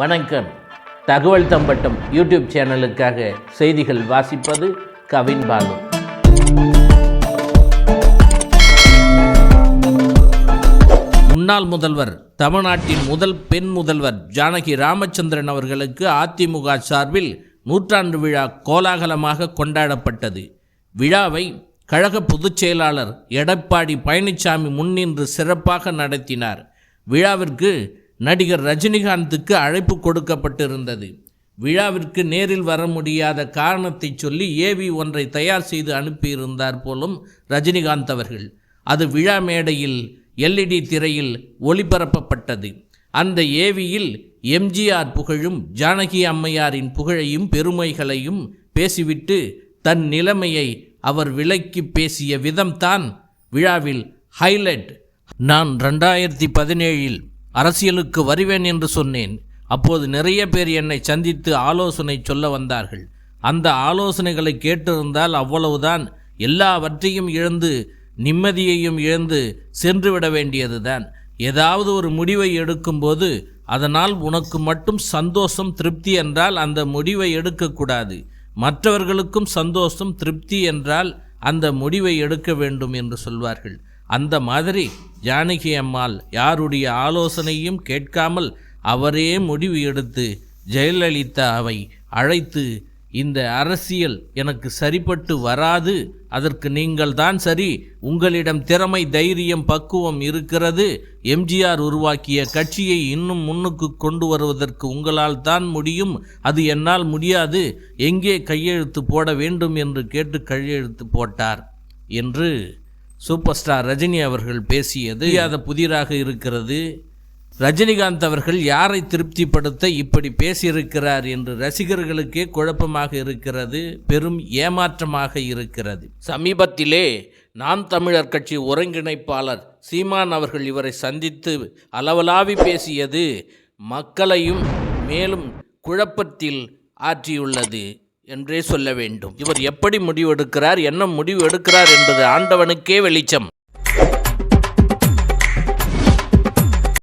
வணக்கம். தகவல் தம்பட்டம் யூடியூப் சேனலுக்காக செய்திகள் வாசிப்பது கவின் பாலு. முன்னாள் முதல்வர், தமிழ்நாட்டின் முதல் பெண் முதல்வர் ஜானகி ராமச்சந்திரன் அவர்களுக்கு அதிமுக சார்பில் நூற்றாண்டு விழா கோலாகலமாக கொண்டாடப்பட்டது. விழாவை கழக பொதுச் செயலாளர் எடப்பாடி பழனிசாமி முன்னின்று சிறப்பாக நடத்தினார். விழாவிற்கு நடிகர் ரஜினிகாந்துக்கு அழைப்பு கொடுக்கப்பட்டிருந்தது. விழாவிற்கு நேரில் வர முடியாத காரணத்தை சொல்லி ஏவி ஒன்றை தயார் செய்து அனுப்பியிருந்தார் போலும் ரஜினிகாந்த் அவர்கள். அது விழா மேடையில் எல்இடி திரையில் ஒளிபரப்பப்பட்டது. அந்த ஏவியில் எம்ஜிஆர் புகழும் ஜானகி அம்மையாரின் புகழையும் பெருமைகளையும் பேசிவிட்டு தன் நிலைமையை அவர் விளக்கி பேசிய விதம்தான் விழாவில் ஹைலைட். நான் 2017 அரசியலுக்கு வருவேன் என்று சொன்னேன். அப்போது நிறைய பேர் என்னை சந்தித்து ஆலோசனை சொல்ல வந்தார்கள். அந்த ஆலோசனைகளை கேட்டிருந்தால் அவ்வளவுதான், எல்லாவற்றையும் இழந்து நிம்மதியையும் இழந்து சென்றுவிட வேண்டியதுதான். ஏதாவது ஒரு முடிவை எடுக்கும்போது அதனால் உனக்கு மட்டும் சந்தோஷம் திருப்தி என்றால் அந்த முடிவை எடுக்கக்கூடாது. மற்றவர்களுக்கும் சந்தோஷம் திருப்தி என்றால் அந்த முடிவை எடுக்க வேண்டும் என்று சொல்வார்கள். அந்த மாதிரி ஜானகி அம்மாள் யாருடைய ஆலோசனையும் கேட்காமல் அவரே முடிவு எடுத்து ஜெயலலிதாவை அழைத்து, இந்த அரசியல் எனக்கு சரிப்பட்டு வராது, அதற்கு நீங்கள் தான் சரி, உங்களிடம் திறமை, தைரியம், பக்குவம் இருக்கிறது, எம்ஜிஆர் உருவாக்கிய கட்சியை இன்னும் முன்னுக்கு கொண்டு வருவதற்கு உங்களால் தான் முடியும், அது என்னால் முடியாது, எங்கே கையெழுத்து போட வேண்டும் என்று கேட்டு கையெழுத்து போட்டார் என்று சூப்பர் ஸ்டார் ரஜினி அவர்கள் பேசியது புதிராக இருக்கிறது. ரஜினிகாந்த் அவர்கள் யாரை திருப்திப்படுத்த இப்படி பேசியிருக்கிறார் என்று ரசிகர்களுக்கே குழப்பமாக இருக்கிறது, பெரும் ஏமாற்றமாக இருக்கிறது. சமீபத்திலே நாம் தமிழர் கட்சி ஒருங்கிணைப்பாளர் சீமான் அவர்கள் இவரை சந்தித்து அளவலாவி பேசியது மக்களையும் மேலும் குழப்பத்தில் ஆற்றியுள்ளது என்றே சொல்ல வேண்டும். இவர் எப்படி முடிவெடுக்கிறார், என்ன முடிவு எடுக்கிறார் என்பது ஆண்டவனுக்கே வெளிச்சம்.